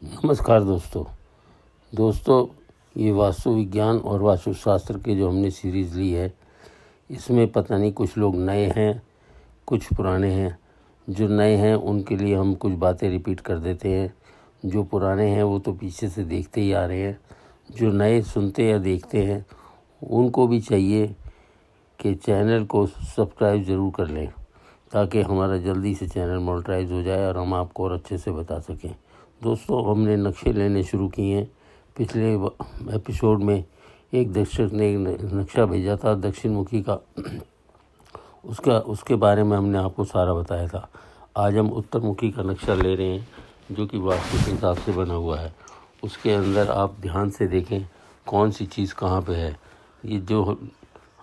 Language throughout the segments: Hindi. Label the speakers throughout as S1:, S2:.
S1: नमस्कार दोस्तों, ये वास्तु विज्ञान और वास्तुशास्त्र के जो हमने सीरीज़ ली है, इसमें पता नहीं कुछ लोग नए हैं, कुछ पुराने हैं। जो नए हैं उनके लिए हम कुछ बातें रिपीट कर देते हैं, जो पुराने हैं वो तो पीछे से देखते ही आ रहे हैं। जो नए सुनते या देखते हैं उनको भी चाहिए कि चैनल को सब्सक्राइब ज़रूर कर लें, ताकि हमारा जल्दी से चैनल मोनेटाइज हो जाए और हम आपको और अच्छे से बता सकें। दोस्तों, हमने नक्शे लेने शुरू किए हैं। पिछले एपिसोड में एक दर्शक ने एक नक्शा भेजा था दक्षिण मुखी का, उसके बारे में हमने आपको सारा बताया था। आज हम उत्तर मुखी का नक्शा ले रहे हैं, जो कि वास्तु के हिसाब से बना हुआ है। उसके अंदर आप ध्यान से देखें कौन सी चीज़ कहाँ पे है। ये जो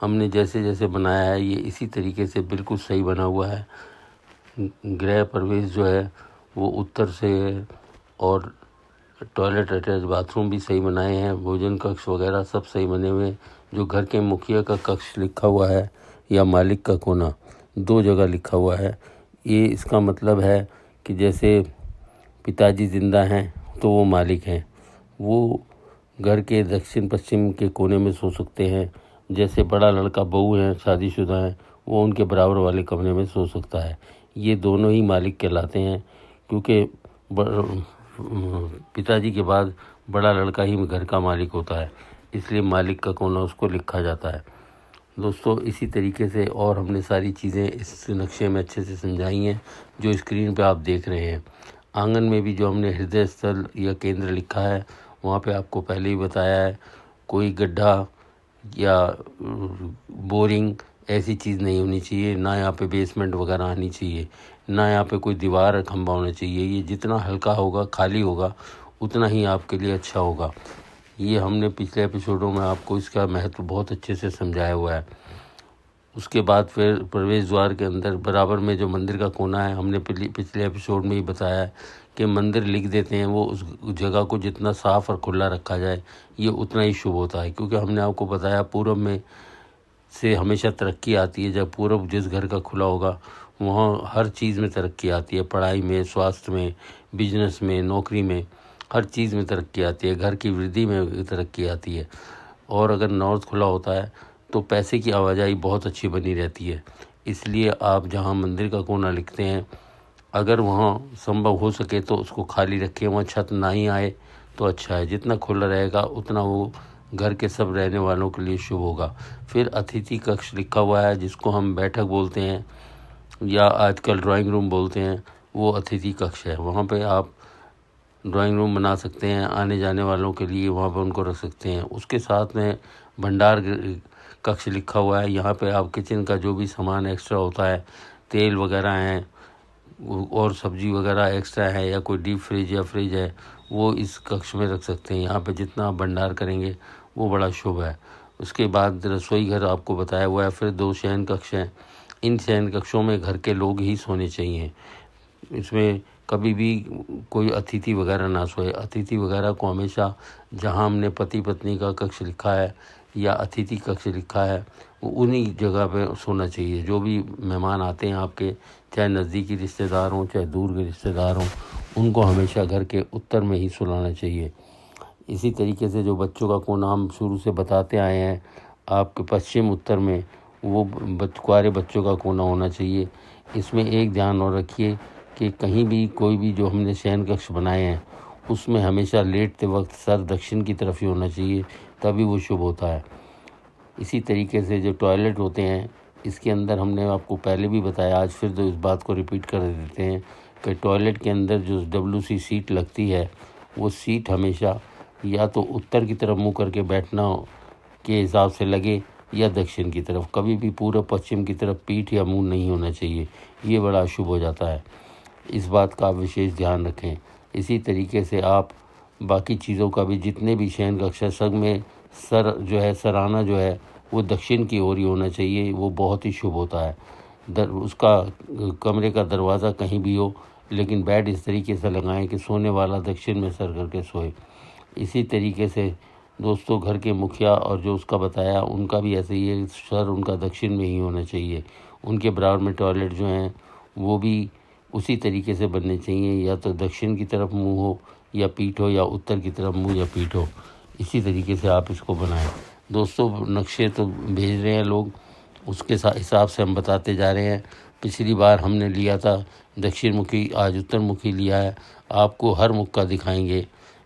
S1: हमने जैसे जैसे बनाया है, ये इसी तरीके से बिल्कुल सही बना हुआ है। गृह प्रवेश जो है वो उत्तर से है, और टॉयलेट अटैच बाथरूम भी सही बनाए हैं। भोजन कक्ष वगैरह सब सही बने हुए हैं। जो घर के मुखिया का कक्ष लिखा हुआ है या मालिक का कोना, दो जगह लिखा हुआ है। ये इसका मतलब है कि जैसे पिताजी जिंदा हैं तो वो मालिक हैं, वो घर के दक्षिण पश्चिम के कोने में सो सकते हैं। जैसे बड़ा लड़का बहू हैं, शादीशुदा हैं, वो उनके बराबर वाले कमरे में सो सकता है। ये दोनों ही मालिक कहलाते हैं, क्योंकि पिताजी के बाद बड़ा लड़का ही घर का मालिक होता है, इसलिए मालिक का कोना उसको लिखा जाता है। दोस्तों, इसी तरीके से और हमने सारी चीज़ें इस नक्शे में अच्छे से समझाई हैं, जो स्क्रीन पे आप देख रहे हैं। आंगन में भी जो हमने हृदय स्थल या केंद्र लिखा है, वहाँ पे आपको पहले ही बताया है, कोई गड्ढा या बोरिंग ऐसी चीज़ नहीं होनी चाहिए, ना यहाँ पे बेसमेंट वगैरह आनी चाहिए, ना यहाँ पे कोई दीवार खंभा होना चाहिए। ये जितना हल्का होगा, खाली होगा, उतना ही आपके लिए अच्छा होगा। ये हमने पिछले एपिसोडों में आपको इसका महत्व बहुत अच्छे से समझाया हुआ है। उसके बाद फिर प्रवेश द्वार के अंदर बराबर में जो मंदिर का कोना है, हमने पिछले एपिसोड में ही बताया है कि मंदिर लिख देते हैं, वो उस जगह को जितना साफ़ और खुला रखा जाए, ये उतना ही शुभ होता है। क्योंकि हमने आपको बताया पूर्व में से हमेशा तरक्की आती है। जब पूर्व जिस घर का खुला होगा, वहाँ हर चीज़ में तरक्की आती है। पढ़ाई में, स्वास्थ्य में, बिजनेस में, नौकरी में, हर चीज़ में तरक्की आती है। घर की वृद्धि में तरक्की आती है। और अगर नॉर्थ खुला होता है तो पैसे की आवाजाही बहुत अच्छी बनी रहती है। इसलिए आप जहाँ मंदिर का कोना लिखते हैं, अगर वहाँ संभव हो सके तो उसको खाली रखें, वहाँ छत ना ही आए तो अच्छा है। जितना खुला रहेगा उतना वो घर के सब रहने वालों के लिए शुभ होगा। फिर अतिथि कक्ष लिखा हुआ है, जिसको हम बैठक बोलते हैं या आजकल ड्राइंग रूम बोलते हैं, वो अतिथि कक्ष है। वहाँ पे आप ड्राइंग रूम बना सकते हैं, आने जाने वालों के लिए वहाँ पे उनको रख सकते हैं। उसके साथ में भंडार कक्ष लिखा हुआ है। यहाँ पे आप किचन का जो भी सामान एक्स्ट्रा होता है, तेल वगैरह हैं और सब्जी वगैरह एक्स्ट्रा है, या कोई डीप फ्रिज या फ्रिज है, वो इस कक्ष में रख सकते हैं। यहाँ पे जितना आप भंडार करेंगे वो बड़ा शुभ है। उसके बाद रसोई घर आपको बताया हुआ है। फिर 2 शयन कक्ष हैं। इन शयन कक्षों में घर के लोग ही सोने चाहिए। इसमें कभी भी कोई अतिथि वगैरह ना सोए। अतिथि वगैरह को हमेशा, जहाँ हमने पति पत्नी का कक्ष लिखा है या अतिथि कक्ष लिखा है, उन्हीं जगह पे सोना चाहिए। जो भी मेहमान आते हैं आपके, चाहे नज़दीकी रिश्तेदार हों चाहे दूर के रिश्तेदार हों, उनको हमेशा घर के उत्तर में ही सुलाना चाहिए। इसी तरीके से जो बच्चों का कोना हम शुरू से बताते आए हैं, आपके पश्चिम उत्तर में वो कुंवारे बच्चों का कोना होना चाहिए। इसमें एक ध्यान और रखिए कि कहीं भी कोई भी जो हमने शयन कक्ष बनाए हैं, उसमें हमेशा लेटते वक्त सर दक्षिण की तरफ ही होना चाहिए, तभी वो शुभ होता है। इसी तरीके से जो टॉयलेट होते हैं, इसके अंदर हमने आपको पहले भी बताया, आज फिर तो इस बात को रिपीट कर देते हैं कि टॉयलेट के अंदर जो WC सीट लगती है, वो सीट हमेशा या तो उत्तर की तरफ मुँह करके बैठना के हिसाब से लगे, या दक्षिण की तरफ। कभी भी पूर्व पश्चिम की तरफ पीठ या मुंह नहीं होना चाहिए, ये बड़ा अशुभ हो जाता है। इस बात का आप विशेष ध्यान रखें। इसी तरीके से आप बाकी चीज़ों का भी, जितने भी शयन कक्ष है, सब में सर जो है, सराहना जो है वो दक्षिण की ओर ही होना चाहिए, वो बहुत ही शुभ होता है। उसका कमरे का दरवाज़ा कहीं भी हो, लेकिन बेड इस तरीके से लगाएं कि सोने वाला दक्षिण में सर करके सोए। इसी तरीके से दोस्तों, घर के मुखिया और जो उसका बताया, उनका भी ऐसे ही है, सर उनका दक्षिण में ही होना चाहिए। उनके बराबर में टॉयलेट जो हैं वो भी उसी तरीके से बनने चाहिए, या तो दक्षिण की तरफ मुंह हो या पीठ हो, या उत्तर की तरफ मुँह या पीठ हो, इसी तरीके से आप इसको बनाएं। दोस्तों नक्शे तो भेज रहे हैं लोग, उसके हिसाब से हम बताते जा रहे हैं। पिछली बार हमने लिया था दक्षिण मुखी, आज उत्तर मुखी लिया है। आपको हर मुख का दिखाएंगे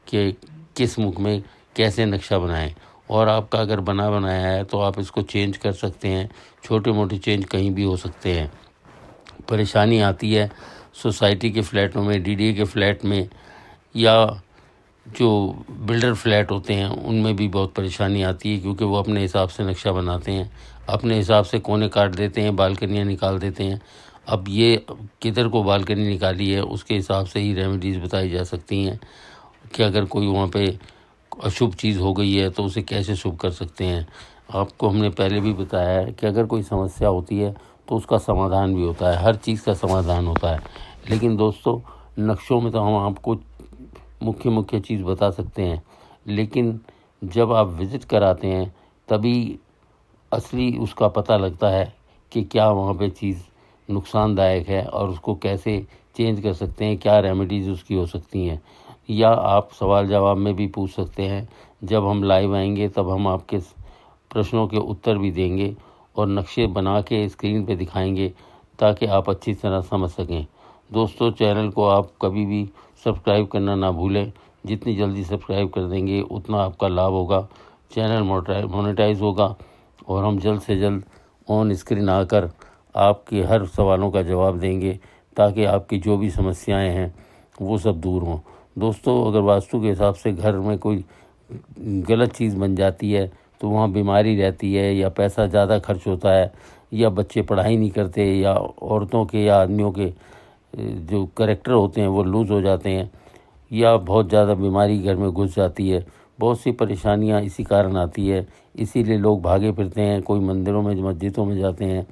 S1: कि किस मुख में कैसे नक्शा बनाएं। और आपका अगर बनाया है तो आप इसको चेंज कर सकते हैं, छोटे मोटे चेंज कहीं भी हो सकते हैं। परेशानी आती है सोसाइटी के फ्लैटों में, डीडीए के फ्लैट में, या जो बिल्डर फ्लैट होते हैं उनमें भी बहुत परेशानी आती है, क्योंकि वो अपने हिसाब से नक्शा बनाते हैं, अपने हिसाब से कोने काट देते हैं, बालकनियाँ निकाल देते हैं। अब ये किधर को बालकनी निकाली है उसके हिसाब से ही रेमेडीज़ बताई जा सकती हैं कि अगर कोई वहाँ पे अशुभ चीज़ हो गई है तो उसे कैसे शुभ कर सकते हैं। आपको हमने पहले भी बताया है कि अगर कोई समस्या होती है तो उसका समाधान भी होता है, हर चीज़ का समाधान होता है। लेकिन दोस्तों नक्शों में तो हम आपको मुख्य चीज़ बता सकते हैं, लेकिन जब आप विज़िट कराते हैं तभी असली उसका पता लगता है कि क्या वहाँ पे चीज़ नुकसानदायक है और उसको कैसे चेंज कर सकते हैं, क्या रेमेडीज़ उसकी हो सकती हैं। या आप सवाल जवाब में भी पूछ सकते हैं। जब हम लाइव आएंगे तब हम आपके प्रश्नों के उत्तर भी देंगे और नक्शे बना के स्क्रीन पे दिखाएंगे ताकि आप अच्छी तरह समझ सकें। दोस्तों चैनल को आप कभी भी सब्सक्राइब करना ना भूलें। जितनी जल्दी सब्सक्राइब कर देंगे उतना आपका लाभ होगा, चैनल मोनेटाइज होगा और हम जल्द से जल्द ऑन स्क्रीन आकर आपके हर सवालों का जवाब देंगे ताकि आपकी जो भी समस्याएं हैं वो सब दूर हों। दोस्तों अगर वास्तु के हिसाब से घर में कोई गलत चीज़ बन जाती है तो वहाँ बीमारी रहती है, या पैसा ज़्यादा खर्च होता है, या बच्चे पढ़ाई नहीं करते, या औरतों के या आदमियों के जो कैरेक्टर होते हैं वो लूज़ हो जाते हैं, या बहुत ज़्यादा बीमारी घर में घुस जाती है। बहुत सी परेशानियां इसी कारण आती है, इसीलिए लोग भागे फिरते हैं। कोई मंदिरों में मस्जिदों में जाते हैं,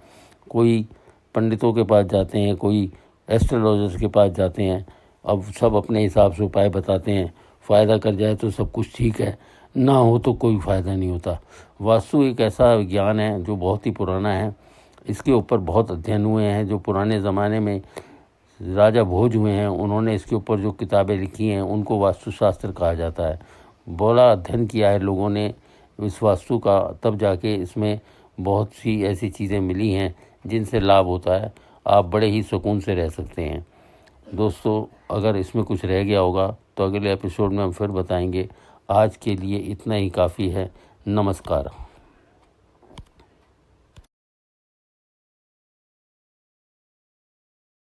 S1: कोई पंडितों के पास जाते हैं, कोई एस्ट्रोलॉजर्स के पास जाते हैं। अब सब अपने हिसाब से उपाय बताते हैं। फ़ायदा कर जाए तो सब कुछ ठीक है, ना हो तो कोई फ़ायदा नहीं होता। वास्तु एक ऐसा विज्ञान है जो बहुत ही पुराना है। इसके ऊपर बहुत अध्ययन हुए हैं। जो पुराने ज़माने में राजा भोज हुए हैं उन्होंने इसके ऊपर जो किताबें लिखी हैं उनको वास्तुशास्त्र कहा जाता है। बड़ा अध्ययन किया है लोगों ने इस वास्तु का, तब जाके इसमें बहुत सी ऐसी चीज़ें मिली हैं जिनसे लाभ होता है। आप बड़े ही सुकून से रह सकते हैं। दोस्तों अगर इसमें कुछ रह गया होगा तो अगले एपिसोड में हम फिर बताएंगे। आज के लिए इतना ही काफ़ी है। नमस्कार।